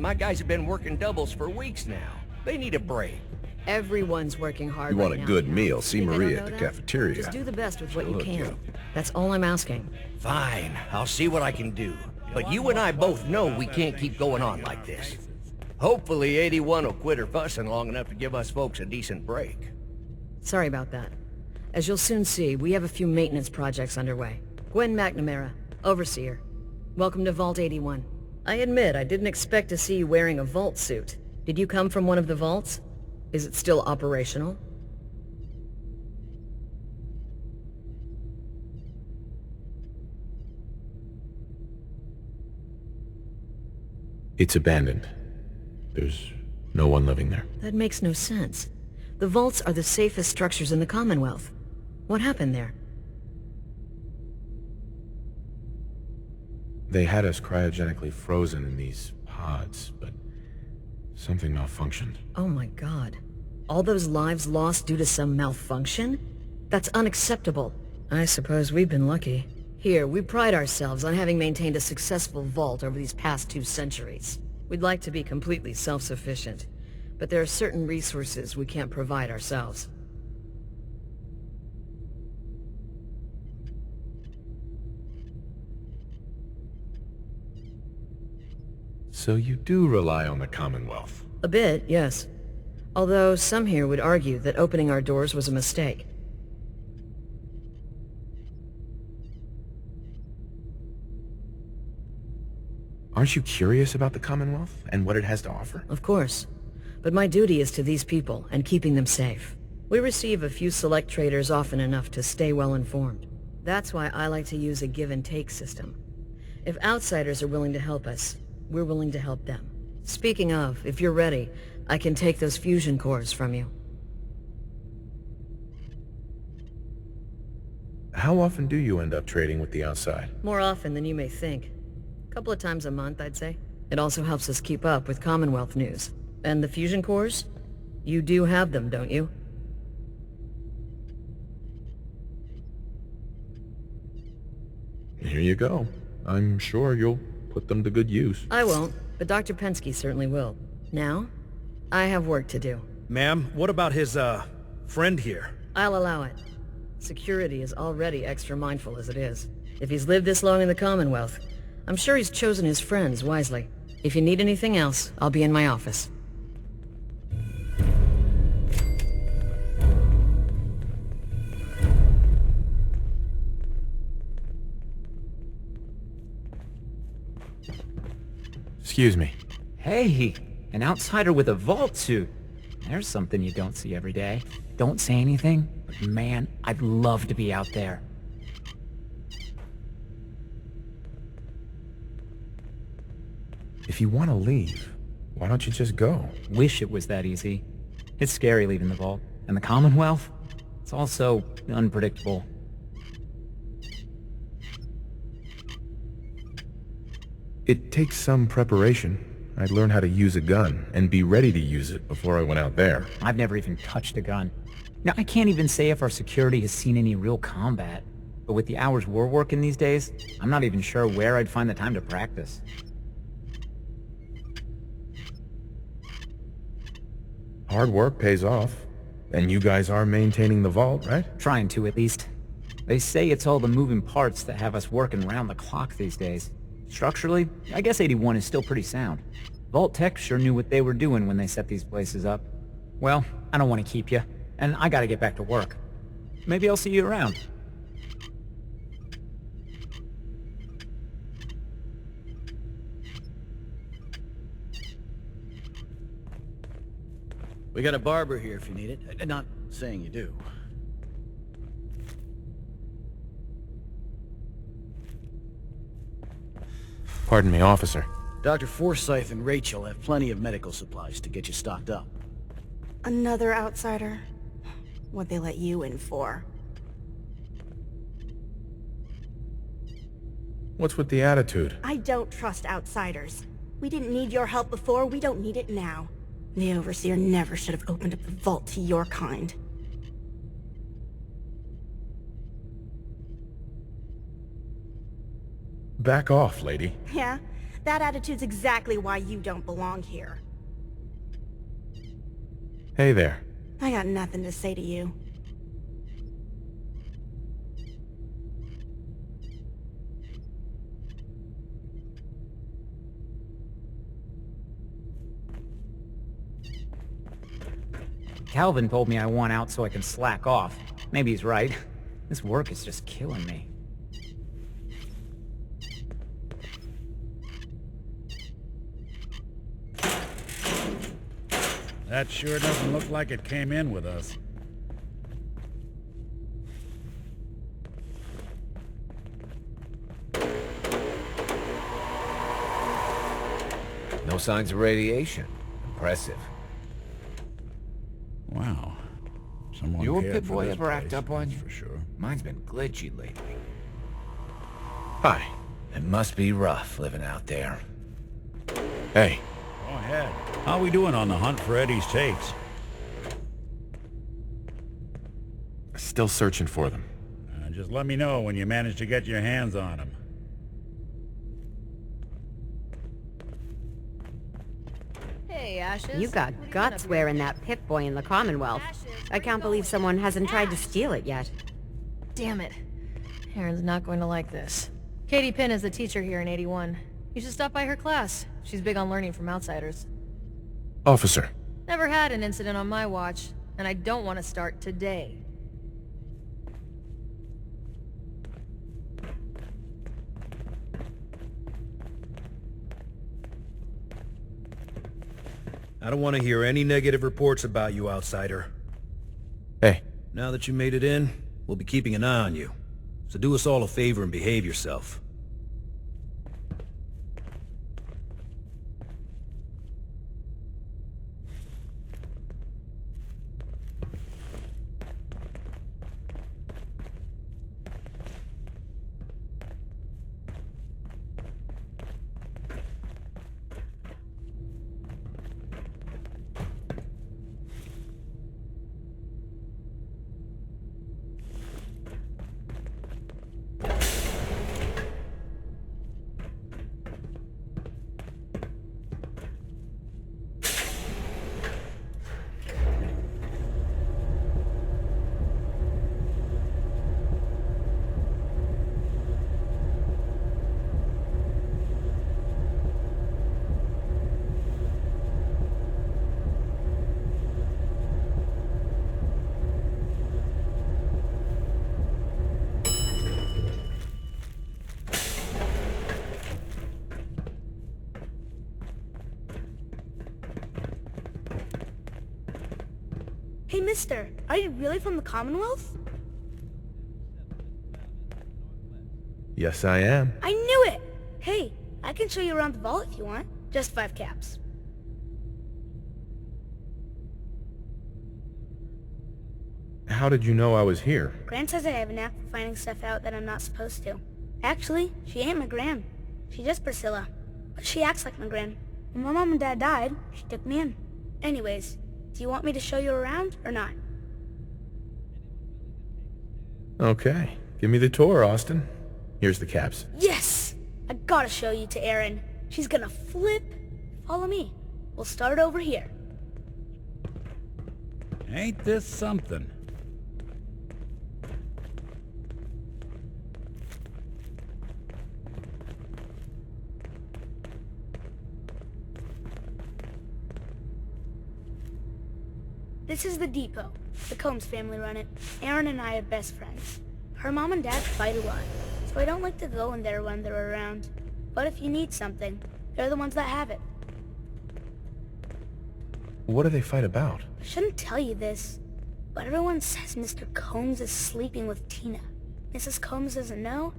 My guys have been working doubles for weeks now. They need a break. Everyone's working hard You right want a now. good meal, see Think I don't Maria know at the that? cafeteria. Just do the best with what She'll you hook can. you. That's all I'm asking. Fine, I'll see what I can do. But you and I both know we can't keep going on like this. Hopefully 81 will quit her fussing long enough to give us folks a decent break. Sorry about that. As you'll soon see, we have a few maintenance projects underway. Gwen McNamara, Overseer. Welcome to Vault 81. I admit, I didn't expect to see you wearing a vault suit. Did you come from one of the vaults? Is it still operational? It's abandoned. There's no one living there. That makes no sense. The vaults are the safest structures in the Commonwealth. What happened there? They had us cryogenically frozen in these pods, but something malfunctioned. Oh my god. All those lives lost due to some malfunction? That's unacceptable. I suppose we've been lucky. Here, we pride ourselves on having maintained a successful vault over these past 2 centuries. We'd like to be completely self-sufficient, but there are certain resources we can't provide ourselves. So you do rely on the Commonwealth? A bit, yes. Although some here would argue that opening our doors was a mistake. Aren't you curious about the Commonwealth and what it has to offer? Of course. But my duty is to these people and keeping them safe. We receive a few select traders often enough to stay well informed. That's why I like to use a give-and-take system. If outsiders are willing to help us, we're willing to help them. Speaking of, if you're ready, I can take those fusion cores from you. How often do you end up trading with the outside? More often than you may think. A couple of times a month, I'd say. It also helps us keep up with Commonwealth news. And the fusion cores? You do have them, don't you? Here you go. I'm sure you'll put them to good use. I won't, but Dr. Pensky certainly will. Now, I have work to do. Ma'am, what about his, friend here? I'll allow it. Security is already extra mindful as it is. If he's lived this long in the Commonwealth, I'm sure he's chosen his friends wisely. If you need anything else, I'll be in my office. Excuse me. Hey, an outsider with a vault suit. There's something you don't see every day. Don't say anything, but man, I'd love to be out there. If you want to leave, why don't you just go? Wish it was that easy. It's scary leaving the vault. And the Commonwealth? It's all so unpredictable. It takes some preparation. I'd learn how to use a gun and be ready to use it before I went out there. I've never even touched a gun. Now, I can't even say if our security has seen any real combat. But with the hours we're working these days, I'm not even sure where I'd find the time to practice. Hard work pays off. And you guys are maintaining the vault, right? Trying to, at least. They say it's all the moving parts that have us working round the clock these days. Structurally, I guess 81 is still pretty sound. Vault Tech sure knew what they were doing when they set these places up. Well, I don't want to keep you, and I gotta get back to work. Maybe I'll see you around. We got a barber here if you need it. Not saying you do. Pardon me, officer. Dr. Forsyth and Rachel have plenty of medical supplies to get you stocked up. Another outsider? What'd they let you in for? What's with the attitude? I don't trust outsiders. We didn't need your help before, we don't need it now. The Overseer never should have opened up the vault to your kind. Back off, lady. Yeah? That attitude's exactly why you don't belong here. Hey there. I got nothing to say to you. Calvin told me I want out so I can slack off. Maybe he's right. This work is just killing me. That sure doesn't look like it came in with us. No signs of radiation. Impressive. Wow. Someone Your cared for Pip-Boy this ever act place, up on that's you? for sure. Mine's been glitchy lately. Hi. It must be rough living out there. Hey. Go ahead. How we doing on the hunt for Eddie's tapes? Still searching for them. Just let me know when you manage to get your hands on them. Hey, Ashes. You got guts wearing that Pip-Boy in the Commonwealth. I can't believe someone hasn't tried to steal it yet. Damn it. Aaron's not going to like this. Katie Pinn is the teacher here in 81. You should stop by her class. She's big on learning from outsiders. Officer. Never had an incident on my watch, and I don't want to start today. I don't want to hear any negative reports about you, outsider. Hey. Now that you made it in, we'll be keeping an eye on you. So do us all a favor and behave yourself. Hey, mister, are you really from the Commonwealth? Yes, I am. I knew it! Hey, I can show you around the vault if you want. Just 5 caps. How did you know I was here? Gran says I have a knack for finding stuff out that I'm not supposed to. Actually, she ain't my Gran. She's just Priscilla. But she acts like my Gran. When my mom and dad died, she took me in. Anyways, do you want me to show you around, or not? Okay. Give me the tour, Austin. Here's the caps. Yes! I gotta show you to Erin. She's gonna flip. Follow me. We'll start over here. Ain't this something? This is the depot. The Combs family run it. Erin and I are best friends. Her mom and dad fight a lot, so I don't like to go in there when they're around. But if you need something, they're the ones that have it. What do they fight about? I shouldn't tell you this, but everyone says Mr. Combs is sleeping with Tina. Mrs. Combs doesn't know,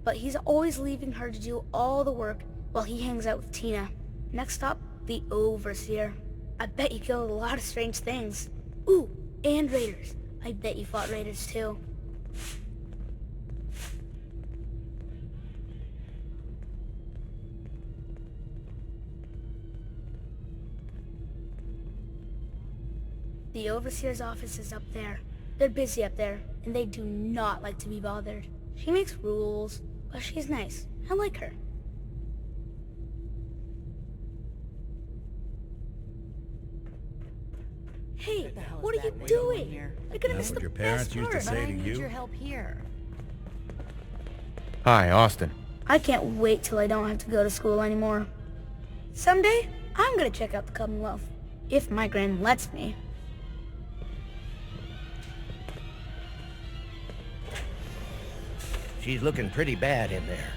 but he's always leaving her to do all the work while he hangs out with Tina. Next stop, the Overseer. I bet you killed a lot of strange things. Ooh, and raiders. I bet you fought raiders too. The Overseer's office is up there. They're busy up there, and they do not like to be bothered. She makes rules, but she's nice. I like her. Hey, what are you doing? You're gonna That's miss what the your parents best used to part. say I to need your you. help here. Hi, Austin. I can't wait till I don't have to go to school anymore. Someday, I'm gonna check out the Commonwealth. If my gran lets me. She's looking pretty bad in there.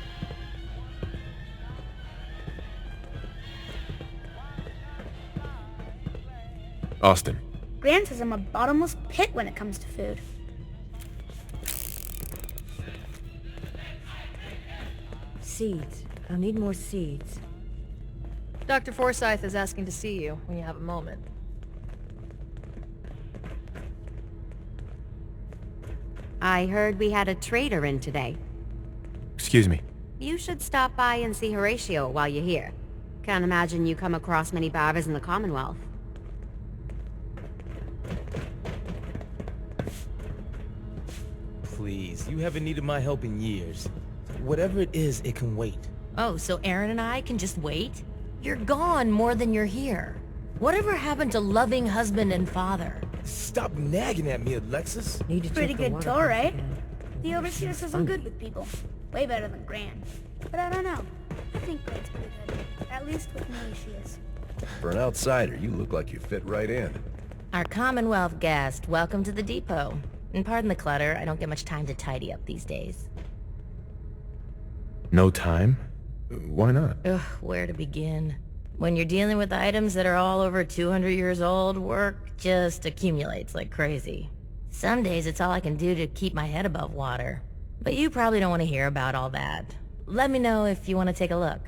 Austin. Gran says I'm a bottomless pit when it comes to food. Seeds. I'll need more seeds. Dr. Forsyth is asking to see you when you have a moment. I heard we had a trader in today. Excuse me. You should stop by and see Horatio while you're here. Can't imagine you come across many barbers in the Commonwealth. Please, you haven't needed my help in years. Whatever it is, it can wait. Oh, so Aaron and I can just wait? You're gone more than you're here. Whatever happened to loving husband and father? Stop nagging at me, Alexis. Need to Pretty check the good water door, pump eh? again. The overseer says I'm good with people. Way better than Gran. But I don't know. I think Gran's pretty good. At least with me, she is. For an outsider, you look like you fit right in. Our Commonwealth guest, welcome to the depot. And pardon the clutter, I don't get much time to tidy up these days. No time? Why not? Ugh, where to begin? When you're dealing with items that are all over 200 years old, work just accumulates like crazy. Some days it's all I can do to keep my head above water. But you probably don't want to hear about all that. Let me know if you want to take a look.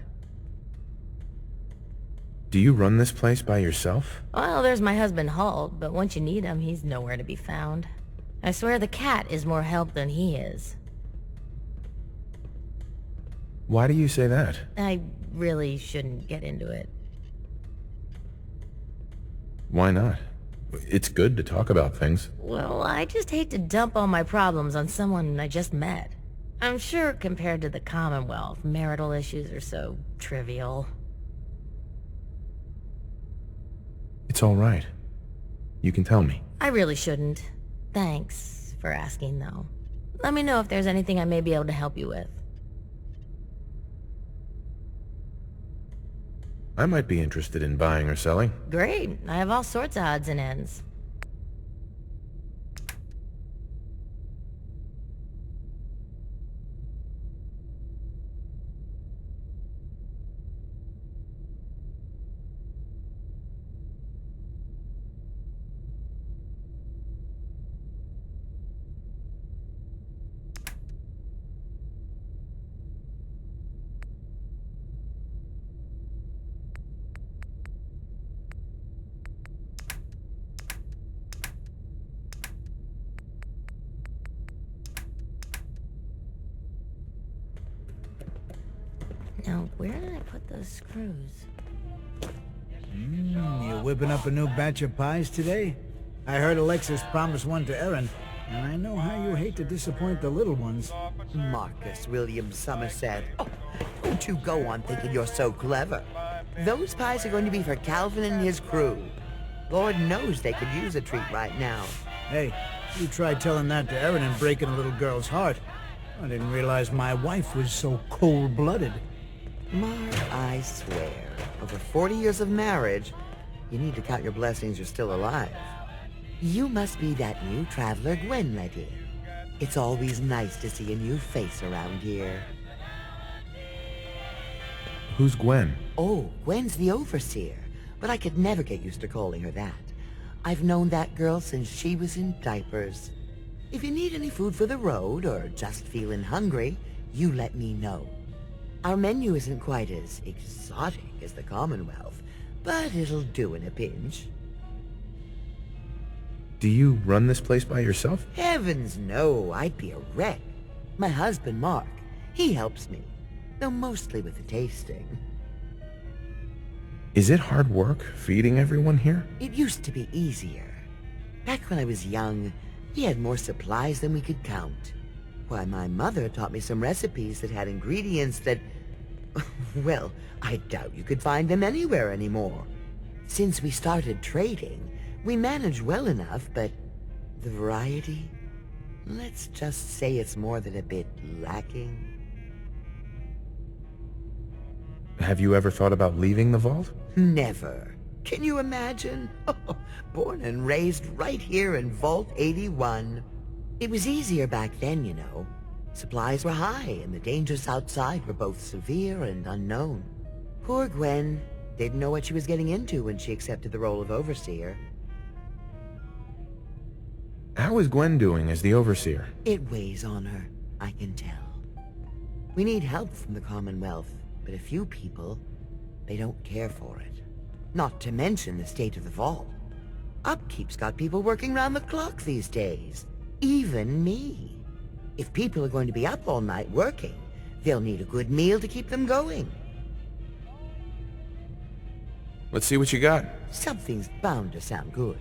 Do you run this place by yourself? Well, there's my husband Holt, but once you need him, he's nowhere to be found. I swear the cat is more help than he is. Why do you say that? I really shouldn't get into it. Why not? It's good to talk about things. Well, I just hate to dump all my problems on someone I just met. I'm sure compared to the Commonwealth, marital issues are so trivial. It's all right. You can tell me. I really shouldn't. Thanks for asking, though. Let me know if there's anything I may be able to help you with. I might be interested in buying or selling. Great. I have all sorts of odds and ends. Now, where did I put those screws? You whipping up a new batch of pies today? I heard Alexis promised one to Erin, and I know how you hate to disappoint the little ones. Marcus William Somerset. Oh, don't you go on thinking you're so clever. Those pies are going to be for Calvin and his crew. Lord knows they could use a treat right now. Hey, you tried telling that to Erin and breaking a little girl's heart. I didn't realize my wife was so cold-blooded. Mar, I swear, over 40 years of marriage, you need to count your blessings you're still alive. You must be that new traveler Gwen let in. It's always nice to see a new face around here. Who's Gwen? Oh, Gwen's the overseer, but I could never get used to calling her that. I've known that girl since she was in diapers. If you need any food for the road, or just feeling hungry, you let me know. Our menu isn't quite as exotic as the Commonwealth, but it'll do in a pinch. Do you run this place by yourself? Heavens no, I'd be a wreck. My husband, Mark, he helps me, though mostly with the tasting. Is it hard work feeding everyone here? It used to be easier. Back when I was young, we had more supplies than we could count. Why, my mother taught me some recipes that had ingredients that... well, I doubt you could find them anywhere anymore. Since we started trading, We manage well enough, but the variety? Let's just say it's more than a bit lacking. Have you ever thought about leaving the vault? Never. Can you imagine? Born and raised right here in Vault 81. It was easier back then, you know. Supplies were high, and the dangers outside were both severe and unknown. Poor Gwen didn't know what she was getting into when she accepted the role of Overseer. How is Gwen doing as the Overseer? It weighs on her, I can tell. We need help from the Commonwealth, but a few people, they don't care for it. Not to mention the state of the vault. Upkeep's got people working round the clock these days. Even me. If people are going to be up all night working, they'll need a good meal to keep them going. Let's see what you got. Something's bound to sound good.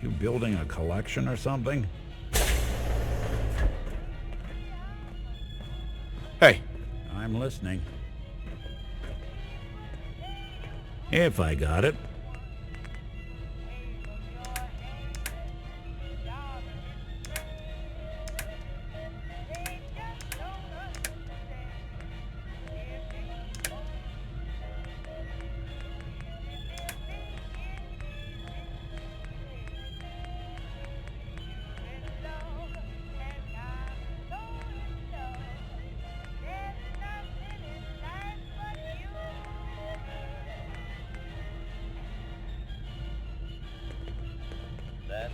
You building a collection or something? Hey. I'm listening. If I got it. That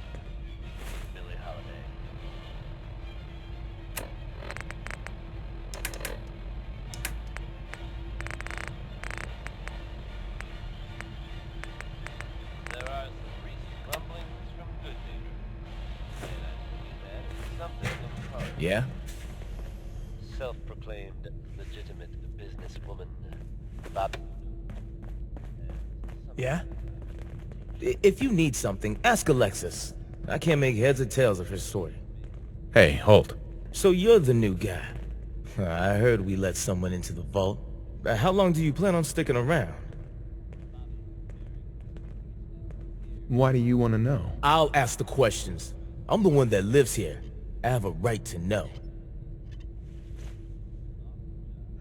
Billie Holiday. There are some recent rumblings from good neighbors. And I believe that is something of a part. Yeah? Self-proclaimed legitimate businesswoman, Bob. Yeah? If you need something, ask Alexis. I can't make heads or tails of her story. Hey, Holt. So you're the new guy. I heard we let someone into the vault. How long do you plan on sticking around? Why do you want to know? I'll ask the questions. I'm the one that lives here. I have a right to know.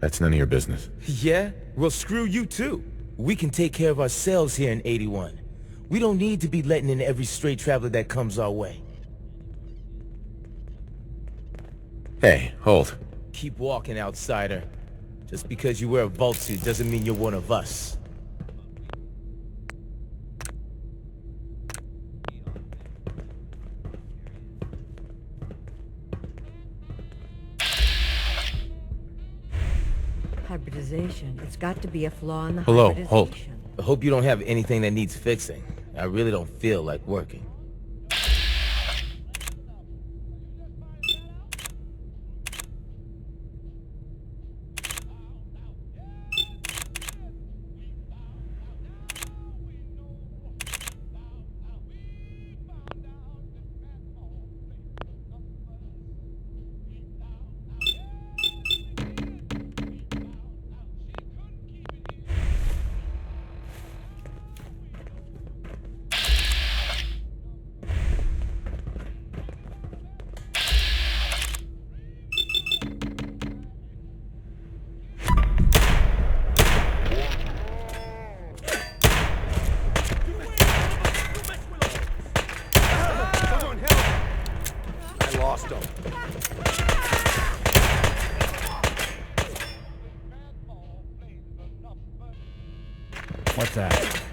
That's none of your business. Yeah? Well, screw you too. We can take care of ourselves here in 81. We don't need to be letting in every stray traveler that comes our way. Hey, Holt. Keep walking, outsider. Just because you wear a vault suit doesn't mean you're one of us. Hybridization. It's got to be a flaw in the Hello, hybridization. Holt. I hope you don't have anything that needs fixing. I really don't feel like working. Lost him. What's that?